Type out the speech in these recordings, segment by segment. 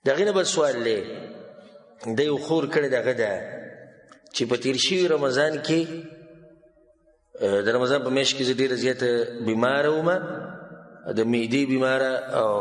د هغې نه بل سوال دی د یو خور کړې دغه ده چې په تیر شوي رمضان کې د رمضان په میاشت کې زه ډېره زیاته بیماره ومه د معدې بیماره او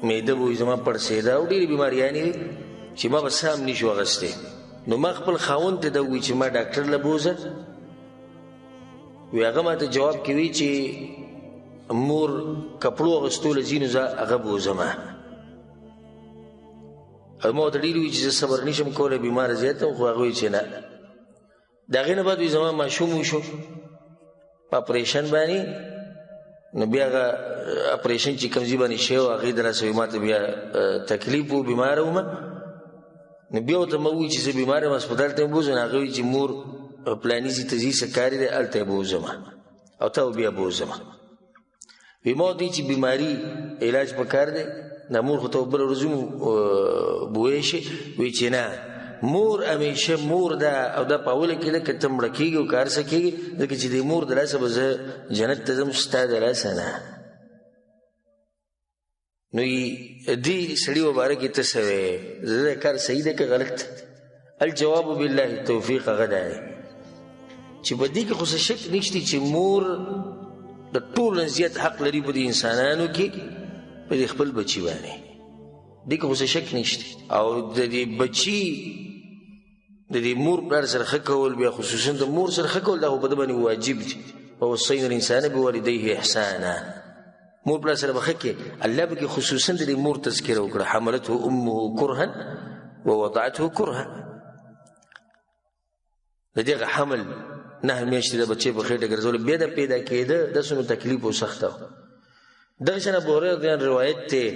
معده به وي زما پړسېده او ډېرې بیماریانې وي چې ما به څه هم نشو اخیستی نو ما خپل خاوند ته ده ووایي چې ما ډاکټر له بوځه وی هغه ما ته جواب کې وی چې مور کپړو اخیستو له ځي نو زه هغه بوځمه او ما ورته ډېرې وي چې زه صبر نشم کولی بیماره زیاته خو هغه وایي چې نه د هغې نه بعد وي زما ماشوم وشو په اپریشن باندې نو بیا هغه اپریشن چې کوم ځای باندې شوی و هغې دلاسه وي ما ته بیا تکلیف و بیماره ومه نو بیا ورته ما ووایي چې زه بیماره یم هسپتال ته یې بوځم هغه وایي چې مور پلاني ځای ته ځي څه کار دی هلته یې بوځمه او تا بیا بوځمه وی ما ورته چې بیماري علاج پکار دی دا مور خو ته بله ورځ بوی شي وی چې نه مور همیشه مور ده او دا په اوله کې ده که ته مړه کېږي او که هر څه کېږي ځکه چې د مور د لاسه به زه جنت ته ځم ستا د لاسه نه نو دې سړي مبارک کې ته څه وې زه دا کار صحیح دی که غلط الجواب بالله توفیق هغه دی چې په دې کې خو څه شک نشته چې مور د ټولو نه زیات حق لري په دې انسانانو کې په دې خپل بچي باندې دې کې خو څه شک نشته او د دې بچي د دې مور پلار سره ښه کول بیا خصوصا د مور سره ښه کول دا خو په ده باندې واجب دي ووصینا الانسان بوالدیه احسانا مور پلار سره به ښه کې الله به کې خصوصا د دې مور تذکره وکړه حملته امه کرها ووضعته کرها د دې حمل 9 میاشتې د بچې په خېټه ګرځول بیا د پیدا کېده داسې نو تکلیف او سخته و دغه شان ابو هريره روایت دی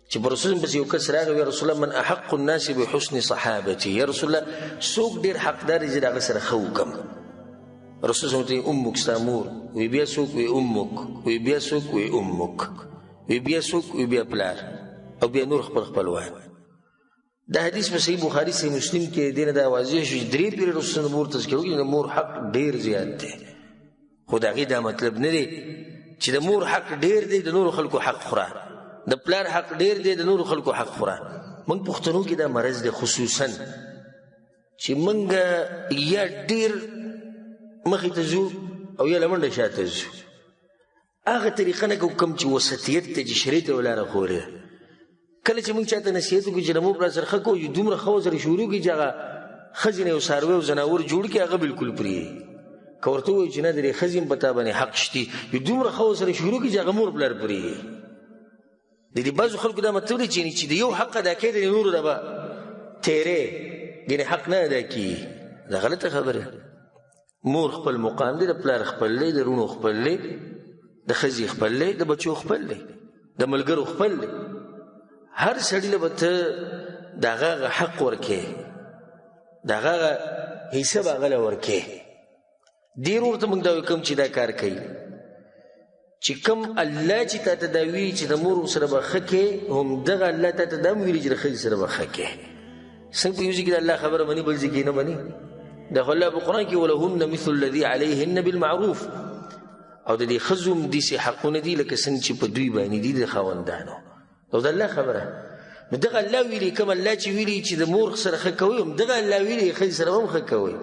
چې په رسول پسې یو کس راغی یا رسول الله من احق الناس بحسن صحابتي یا رسول الله څوک ډېر حقدار دی چې د هغه سره ښه وکړم رسول الله ته امک ستا مور وی بیا څوک وی امک وی بیا څوک وی امک وی بیا څوک وی بیا پلار او بیا نور خپل خپلوان دا حدیث په صحیح بخاري صحیح مسلم کې دی نه دا واضح شو چې درې پیرې رسول الله مور تذکره وکړي د مور حق ډېر زیات دی خو د هغې دا مطلب نه دی چې د مور حق ډېر دی د نورو خلکو حق خوره د پلار حق ډېر دی د نورو خلکو حق خوره موږ پښتنو کې دا مرض دی خصوصا چې موږ یا ډېر مخې ته ځو او یا له منډه شاته ځو هغه طریقه نه کوو کوم چې وسطیت ته چې شریعت یې لاره ښولې کله چې موږ چاته نصیحت وکړو چې د مور پلار سره ښه کوو چې دومره ښه ورسره شروع کړي چې هغه ښځې نه یو څاروی او ځناور جوړ کړي هغه بلکل پرېږدي که ورته ووایو چې نه د دې ښځې هم په تا باندې حق شتي یو دومره ښه ورسره شروع کړي چې هغه مور پلار پرېږدي د دې بعضو خلکو دا مطلب دی چې د یو حق ادا کوي د نورو نه به تیرې یعنې حق نه ادا کېږي دا غلطه خبره مور خپل مقام دی د پلار خپل دی د رونو خپل دی د ښځې خپل دی د بچو خپل دی د ملګرو خپل دی هر سړي له به ته د هغه حق ورکې د هغه حصه به هغه له ورکې ډېر ورته موږ دا کوم چې دا کار کوي چې کوم الله چې تا ته دا ویلي چې د مور سره به ښه کې همدغه الله تا ته دا هم ویلي چې د ښځې سره به ښه کې څنګه په یو ځای کې د الله خبره مني بل ځای کې نه مني دا خو الله په قرآن کې ولهن مثل الذي عليهن بالمعروف او د دې ښځو هم داسې حقونه دي لکه څنګه چې په دوی باندې دي د خاوندانو او د الله خبره نو دغه الله ویلي کوم الله چې ویلي چې د مور سره ښه کوئ همدغه الله ویلي ښځې سره هم ښه کوئ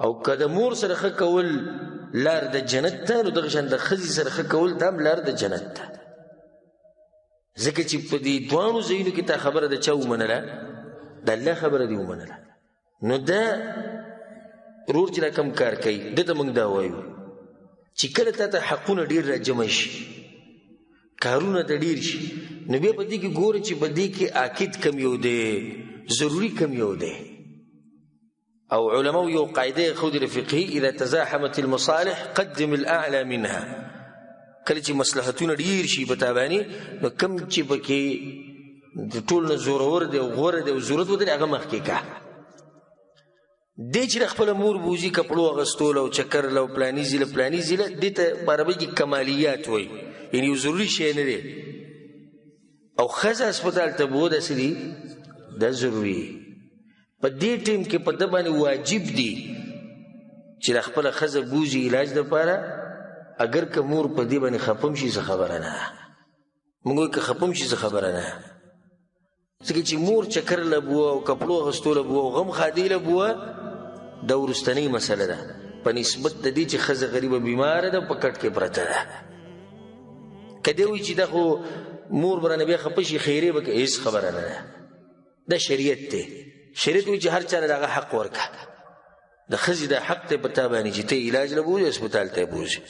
او که د مور سره ښه کول لار د جنت ته نو دغه شان د ښځې سره ښه کول دا هم لار د جنت ته ځکه چې په دې دواړو ځایونو کې تا خبره د چا ومنله د الله خبره دې ومنله نو دا ورور چې را کم کار کوي ده ته موږ دا وایو چې کله تا ته حقونه ډېر را جمع شي کارونه ته ډېر شي نو بیا په دې کې ګوره چې په دې کې عاقد کم یو دی ضروري کم یو دی او علماء یو قاعده خود فقهي اذا تزاحمت المصالح قدم الاعلى منها کله چې مصلحتونه ډېر شي په تا باندې نو کم چې پکې د ټول نه زورور دی او غوره دی او ضرورت ودرې هغه مخکې کا دې چې خپل مور بوزي کپړو اغستول او چکر لو پلاني زیله دې ته په عربي کې کمالیات وایي یعنی یو ضروري شی نه دی او ښځه هسپتال ته بو داسې دي دا ضروري په دې ټیم کې په ده باندې واجب دي چې د خپله ښځه بوزي علاج دپاره اگر که مور په دې باندې خفه هم شي څه خبره نه موږ وایو که خپه هم شي څه خبره نه ځکه چې مور چکر له بوه او کپړو اخیستو له بوه او غم ښادۍ له بوه دا وروستنۍ مسله ده په نسبت د دې چې ښځه غریبه بیماره ده په کټ کې پرته ده که دی وایي چې دا خو مور به رانه بیا خفه شي خیرې به هېڅ خبره نه ده دا شریعت دی شریعت وایي چې هر چا له د هغه حق ورکړه د ښځې دا حق دی په تا باندې چې ته علاج له بوځې هسپتال ته یې بوځې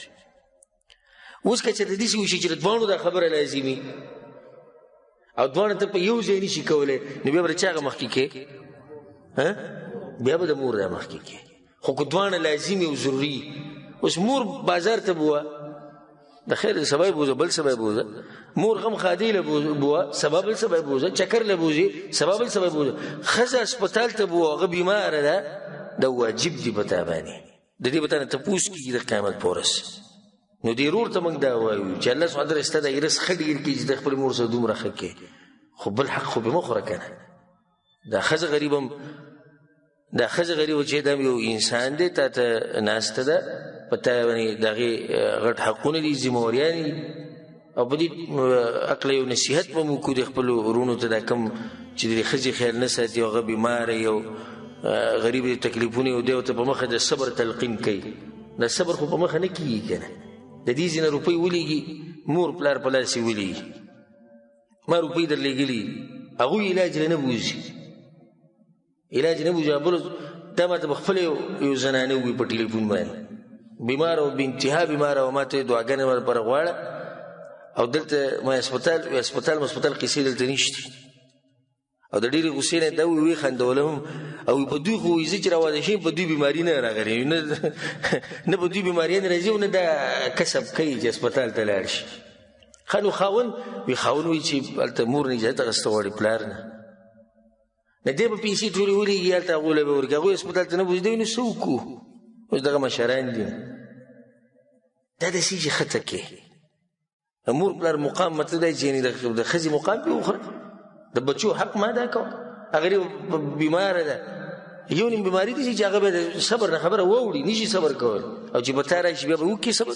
اوس که چېرته داسې وشي چې د دواړو دا خبره لازمي او دواړه ته په یو ځای نشي کولی نو بیا به د چا هغه مخکې کې بیا به د مور دا مخکې کې خو که دواړه لازمي او ضروري اوس مور بازار ته بوه د خیر سبا یې بوځه بل سبا یې بوځه مور غم ښادۍ له بوه سبا بل سبا یې بوځه چکر له بوځي سبا بل سبا یې بوځه ښځه هسپتال ته بوه هغه بیماره ده دا واجب دی په تا باندې د دې به تا نه تپوس کېږي د قیامت په ورځ نو دې ورور ته موږ دا وایو چې الله سبحانه وتعالی ستا دا ایرس ښه ډېر کړي چې د خپلې مور سره دومره ښه کې خو بل حق خو به مه خوره که نه دا ښځه غریبه چې دا یو انسان دی تا ته ناسته ده په تا باندې د هغې غټ حقونه دي ذمهواریانې دي او په دې عقله یو نصیحت به مو وکړو د خپلو ورونو ته دا کوم چې د ښځې خیال نه ساتي او هغه بیماره یو غریب د تکلیفونه یو دی ورته په مخه د صبر تلقین کوي دا صبر خو په مخه نه کېږي که نه د دې ځینه روپۍ ولیږي مور پلار په لاس یې ولیږي ما روپۍ درلېږلي هغوی علاج نه بوځي بل دا ما ته به خپله یو زنانه ووي په ټلیفون باندې بیماره او بانتها بیماره او ما ته یې دعاګانې لپاره غواړه او دلته ما هسپتال قیسې دلته نشته او د ډېرې غوسې نه دا وی خندوله هم او په دوی خو وایي زه چې راواده شم په دوی بیماري نه راغلي نه په دوی بیماریان راځي او نه دا کسب کوي چې هسپتال ته لاړ شي ښه نو خاوند وایي چې هلته مور نه اجازت اخیسته غواړي پلار نه دی به پیسې ټولې ولېږي هلته هغو له به ورکړي هغوی هسپتال ته نه بوځي دی نو څه وکړو اوس دغه مشران دي دا داسې چې ښه کې مور پلار مقام مطلب دی چې د ښځې مقام پې وخوره د بچو حق ما دا کوه هغه بیماره ده یو نیم بیماري دي چې هغه به د صبر نه خبره واوړي نشي صبر کول او چې به تا راشي بیا به وکړي صبر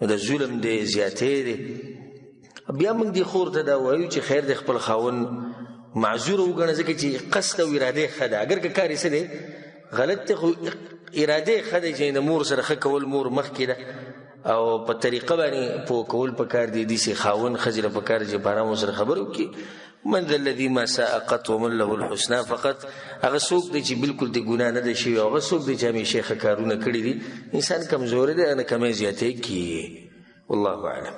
نو د ظلم دی زیاتې دی بیا موږ دې خور ته دا وایو چې خیر د خپل خاوند معذور وګڼه ځکه چې قصد او اراده ښه ده اگر که کار یې څه دی غلط دی خو اراده ښه دی چې د مور سره ښه کول مور مخکې ده او په طریقه باندې پوه کول پکار دی داسې خاوند ښځې له پکار چې په ارام ورسره خبرې وکړي من ذا الذي ما ساء قط ومن له الحسنى فقط هغه څوک دی چې بالکل د ګناه نه دی شوي هغه څوک دی چې همیشه ښه کارونه کړي دي انسان کمزوری دی نه کمی زیاتی کیږي والله اعلم